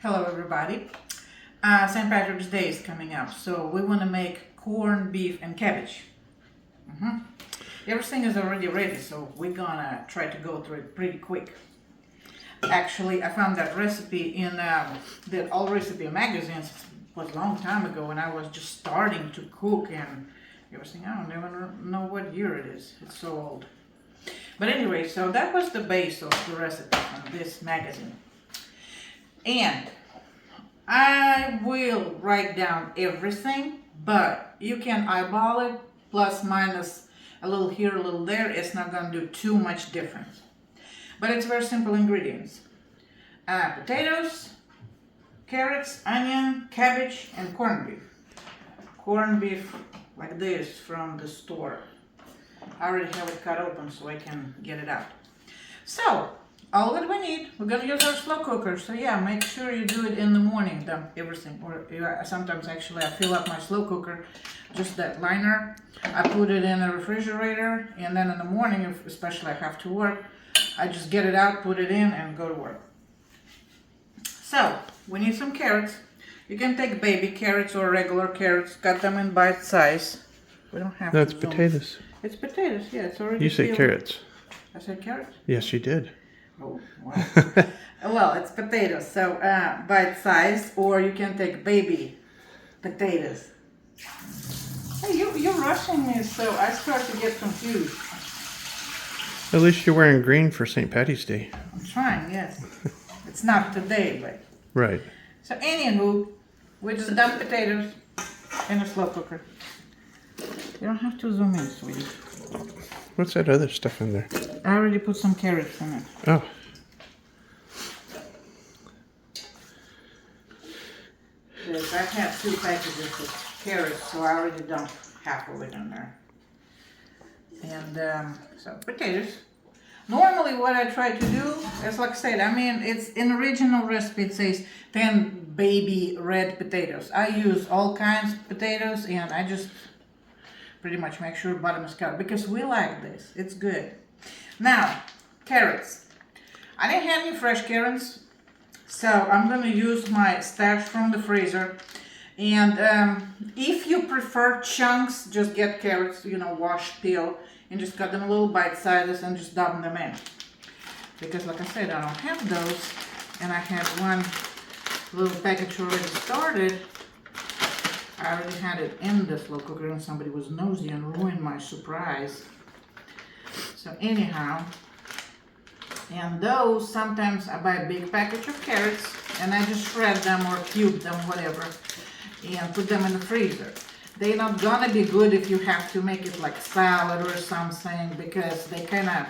Hello everybody. St. Patrick's Day is coming up, so we want to make corned beef and cabbage. Everything is already ready, so we're gonna try to go through it pretty quick. Actually, I found that recipe in the All Recipe magazines. It was a long time ago when I was just starting to cook and everything. I don't even know what year it is. It's so old. But anyway, so that was the base of the recipe from this magazine. And I will write down everything, but you can eyeball it, plus minus a little here, a little there. It's not going to do too much difference. But it's very simple ingredients. Potatoes, carrots, onion, cabbage, and corned beef. Corned beef like this from the store. I already have it cut open so I can get it out. So, all that we need, we're going to use our slow cooker. So yeah, make sure you do it in the morning, dump everything. Or sometimes actually I fill up my slow cooker, just that liner. I put it in the refrigerator, and then in the morning, if especially I have to work, I just get it out, put it in, and go to work. So, we need some carrots. You can take baby carrots or regular carrots, cut them in bite size. We don't have That's to zoom. potatoes. It's potatoes, yeah, it's already You said peeled. carrots. I said carrots? Yes, you did. Oh, wow. Well, it's potatoes, so bite size, or you can take baby potatoes. Hey, you're rushing me, so I start to get confused. At least you're wearing green for St. Patty's Day. I'm trying, yes. It's not today, but... Right. So anywho, we just dump potatoes in a slow cooker. You don't have to zoom in, sweetie. What's that other stuff in there? I already put some carrots in it. Oh. Yes, I have 2 packages of carrots, so I already dumped half of it in there. And so potatoes. Normally what I try to do is, like I said, I mean, it's in the original recipe it says 10 baby red potatoes. I use all kinds of potatoes, and I just pretty much make sure bottom is covered because we like this. It's good. Now, carrots. I didn't have any fresh carrots, so I'm going to use my stash from the freezer. And if you prefer chunks, just get carrots, wash, peel, and just cut them a little bite sizes and just dump them in. Because like I said, I don't have those, and I had one little package already started. I already had it in the slow cooker, and somebody was nosy and ruined my surprise. So anyhow, and those, sometimes I buy a big package of carrots, and I just shred them or cube them, whatever, and put them in the freezer. They're not gonna be good if you have to make it like salad or something, because they kind of,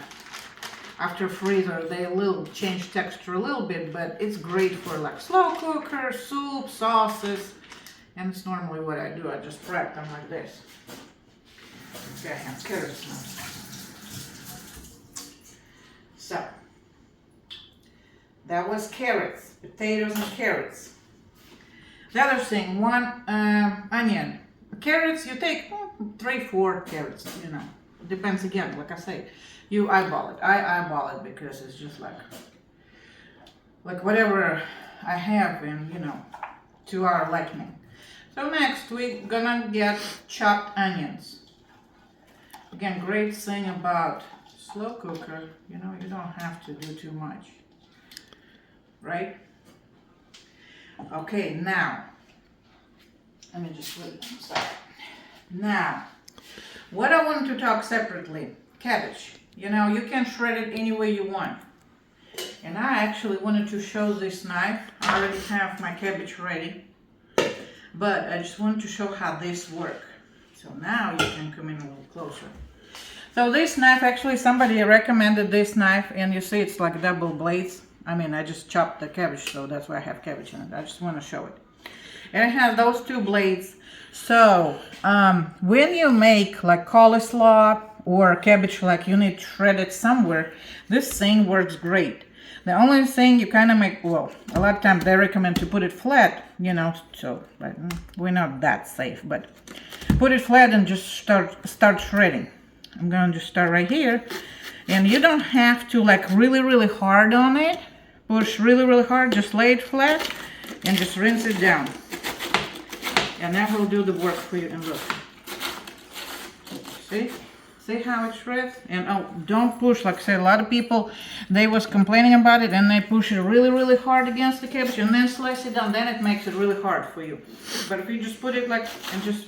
after freezer, they will change texture a little bit, but it's great for like slow cooker, soup, sauces, and it's normally what I do. I just wrap them like this. Okay, I have carrots now. So, that was carrots, potatoes and carrots. The other thing, 1 onion. Carrots, you take 3-4 carrots, Depends again, like I say. You eyeball it. I eyeball it because it's just like whatever I have in, to our liking. So next, we're gonna get chopped onions. Again, great thing about slow cooker, you don't have to do too much. Right? Okay, now, let me just put it on the side. Now, what I wanted to talk separately, cabbage. You can shred it any way you want. And I actually wanted to show this knife. I already have my cabbage ready. But I just wanted to show how this works. So now you can come in a little closer. So this knife, actually somebody recommended this knife, and you see it's like double blades. I mean, I just chopped the cabbage, so that's why I have cabbage in it. I just want to show it. And it has those 2 blades. So when you make like coleslaw or cabbage, like you need shredded somewhere, this thing works great. The only thing you kind of make, well, a lot of times they recommend to put it flat, so we're not that safe, but put it flat and just start shredding. I'm going to just start right here, and you don't have to like really hard on it, push really hard, just lay it flat, and just rinse it down. And that will do the work for you. And look, see how it shreds? And oh, don't push. Like I said, a lot of people, they was complaining about it, and they push it really hard against the cabbage and then slice it down. Then it makes it really hard for you. But if you just put it like, and just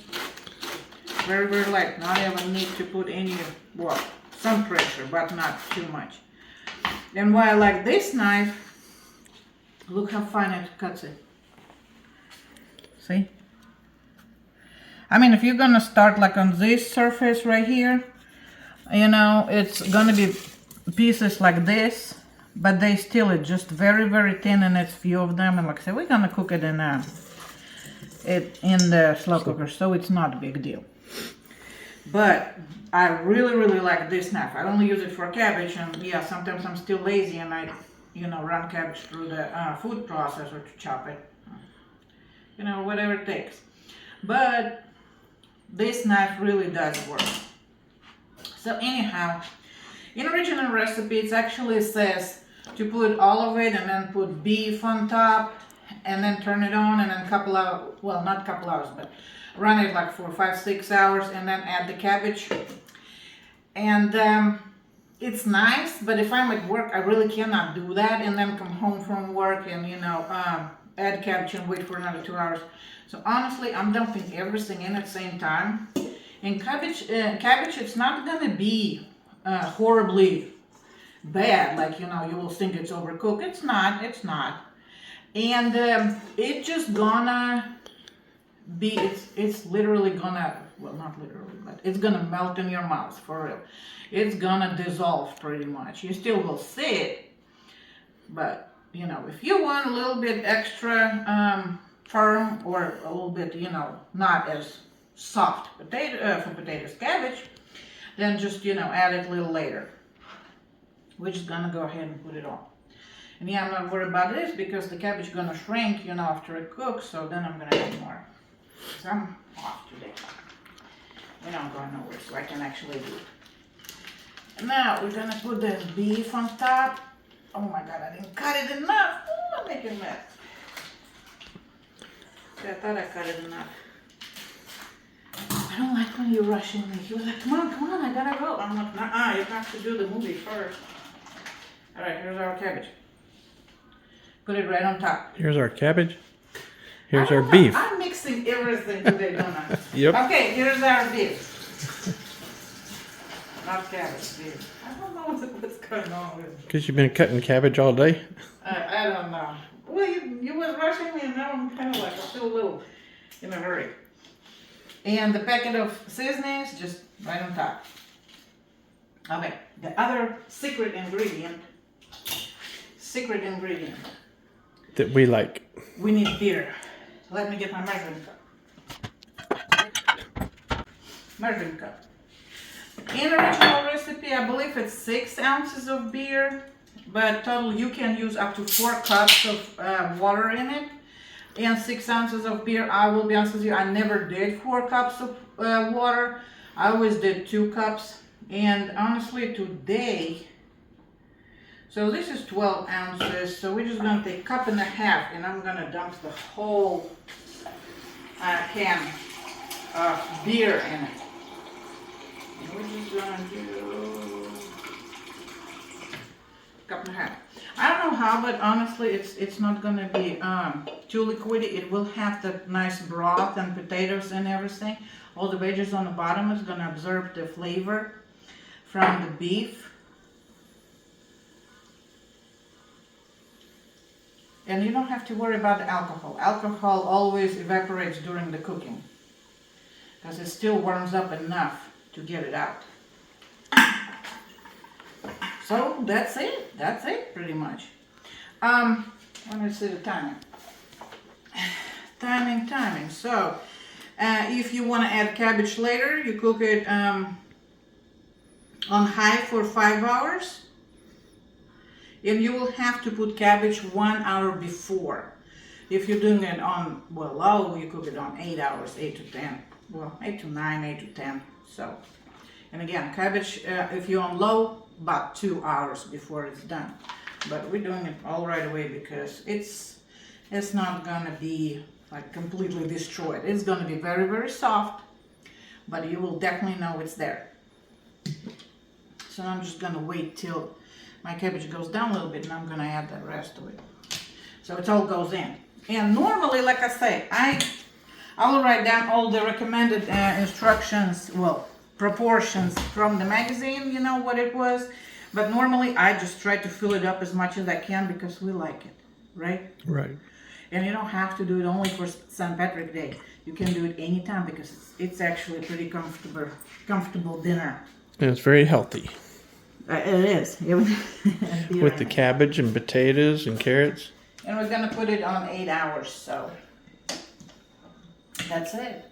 very light, not even need to put any, well, some pressure, but not too much. And why I like this knife, look how fine it cuts it. See? I mean, if you're gonna start like on this surface right here, you know, it's gonna be pieces like this, but they still it's just very thin, and it's few of them. And like I said, we're gonna cook it in the slow cooker, so it's not a big deal. But I really like this knife. I only use it for cabbage, and yeah, sometimes I'm still lazy and I, you know, run cabbage through the food processor to chop it. You know, whatever it takes. But this knife really does work. So anyhow, in original recipe it actually says to put all of it and then put beef on top and then turn it on and then couple hours, well not couple hours, but run it like for 5-6 hours and then add the cabbage. And it's nice, but if I'm at work I really cannot do that and then come home from work and, you know, add cabbage and wait for another 2 hours. So honestly, I'm dumping everything in at the same time. And cabbage, it's not gonna be horribly bad, like, you know, you will think it's overcooked. It's not. And it's just gonna be, it's literally gonna, well, not literally, but it's gonna melt in your mouth, for real. It's gonna dissolve pretty much. You still will see it, but, you know, if you want a little bit extra firm or a little bit, you know, not as soft potato for potatoes cabbage, then just, you know, add it a little later. We're just gonna go ahead and put it on. And yeah, I'm not worried about this because the cabbage is gonna shrink, you know, after it cooks, so then I'm gonna add more. So I'm off today. We're not going nowhere, so I can actually do it. And now we're gonna put the beef on top. Oh my god, I didn't cut it enough. Oh, I'm making a mess. I thought I cut it enough. I don't like when you're rushing me. He was like, come on, I gotta go. I'm like, nah, you have to do the movie first. Alright, here's our cabbage. Put it right on top. Here's our cabbage. Here's our beef. I'm mixing everything today, don't I? Yep. Okay, here's our beef. Not cabbage, beef. I don't know what's going on with me. Because you've been cutting cabbage all day? I don't know. Well, you was rushing me and now I'm kind of like, I feel a little in a hurry. And the packet of seasonings, just right on top. Okay, the other secret ingredient that we like. We need beer. Let me get my measuring cup. In original recipe, I believe it's 6 ounces of beer, but total you can use up to 4 cups of water in it. And 6 ounces of beer. I will be honest with you, I never did 4 cups of water. I always did 2 cups. And honestly, today, so this is 12 ounces. So we're just gonna take 1.5 cups and I'm gonna dump the whole can of beer in it. And we're just gonna do 1.5 cups. I don't know how, but honestly, it's not gonna be too liquidy. It will have the nice broth and potatoes and everything. All the veggies on the bottom is gonna absorb the flavor from the beef. And you don't have to worry about the alcohol. Alcohol always evaporates during the cooking because it still warms up enough to get it out. So that's it pretty much. Let me see the timing. Timing. So if you want to add cabbage later, you cook it on high for 5 hours. And you will have to put cabbage 1 hour before. If you're doing it on, well, low, you cook it on 8 hours, 8 to 10. Well, 8 to 9, 8 to 10. So, and again, cabbage, if you're on low, about 2 hours before it's done. But we're doing it all right away because it's it's not gonna be like completely destroyed. It's gonna be very, very soft, but you will definitely know it's there. So I'm just gonna wait till my cabbage goes down a little bit, and I'm gonna add the rest of it. So it all goes in. And normally, like I say, I'll write down all the recommended instructions, well, proportions from the magazine, you know what it was. But normally I just try to fill it up as much as I can because we like it, right? Right. And you don't have to do it only for St. Patrick's Day. You can do it anytime because it's actually a pretty comfortable dinner. And it's very healthy. It is. With the cabbage and potatoes and carrots. And we're gonna put it on 8 hours, so that's it.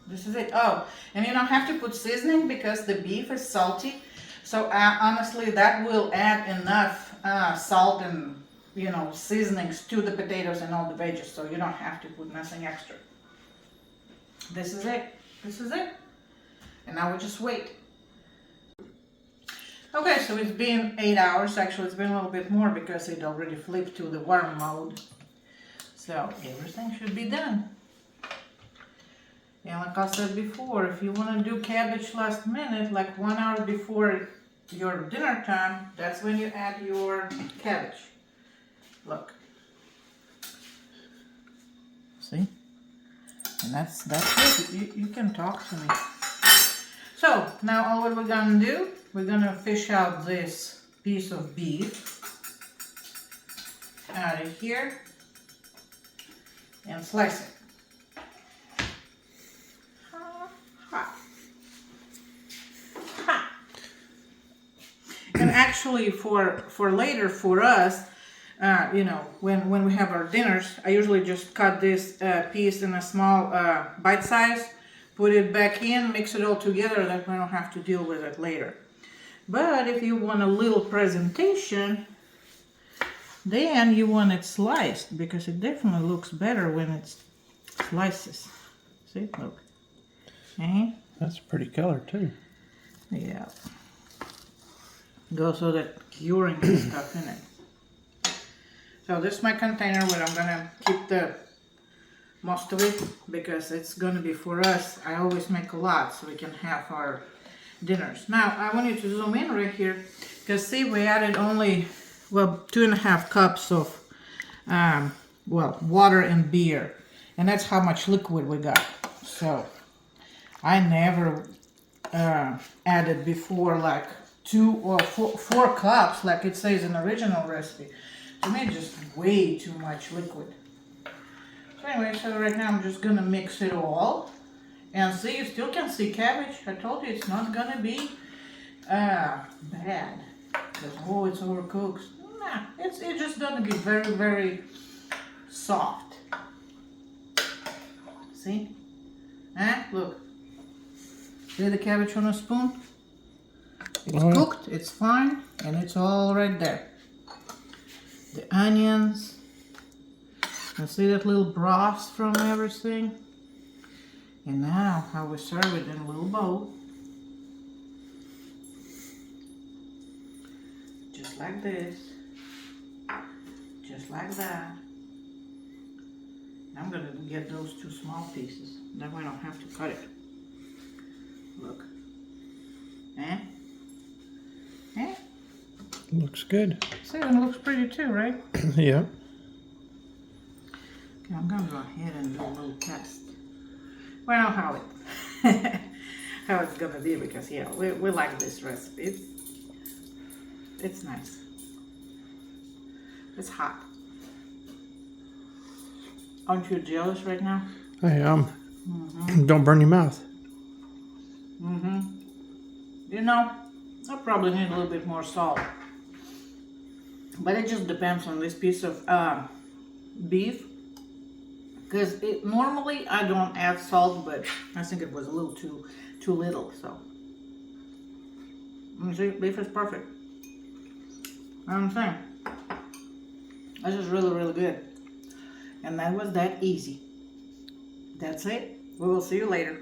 This is it. Oh, and you don't have to put seasoning because the beef is salty. So honestly, that will add enough salt and, you know, seasonings to the potatoes and all the veggies. So you don't have to put nothing extra. This is it. This is it. And now we just wait. Okay, so it's been 8 hours. Actually, it's been a little bit more because it already flipped to the warm mode. So everything should be done. And like I said before, if you want to do cabbage last minute, like 1 hour before your dinner time, that's when you add your cabbage. Look. See? And that's it. You can talk to me. So now all what we're gonna do, we're gonna fish out this piece of beef out of here and slice it. And actually for later for us, you know, when we have our dinners, I usually just cut this piece in a small bite size, put it back in, mix it all together, that we don't have to deal with it later. But if you want a little presentation, then you want it sliced, because it definitely looks better when it's slices. See, look. That's a pretty color too. Yeah. Goes so that curing and stuff in it. So this is my container where I'm gonna keep the most of it, because it's gonna be for us. I always make a lot so we can have our dinners. Now I want you to zoom in right here, because see, we added only, well, 2.5 cups of well, water and beer, and that's how much liquid we got. So I never added before like 2 or 4 cups like it says in the original recipe. To me, just way too much liquid. So anyway, so right now I'm just gonna mix it all. And see, you still can see cabbage. I told you it's not gonna be bad. Because, oh, it's overcooked. Nah, it's just gonna be very, very soft. See? Look. See the cabbage on a spoon? It's cooked, it's fine, and it's all right there. The onions. And see that little broth from everything? And now, how we serve it in a little bowl. Just like this. Just like that. I'm gonna get those 2 small pieces. That way I don't have to cut it. Look. Looks good. See, it looks pretty too, right? Yep. Okay, I'm gonna go ahead and do a little test. Well, how it's gonna be, because yeah, we like this recipe. It's nice. It's hot. Aren't you jealous right now? I am. Don't burn your mouth. You know, I probably need a little bit more salt. But it just depends on this piece of beef. Because normally I don't add salt, but I think it was a little too little, so. You see, beef is perfect. I'm saying. This is really, really good. And that was that easy. That's it. We will see you later.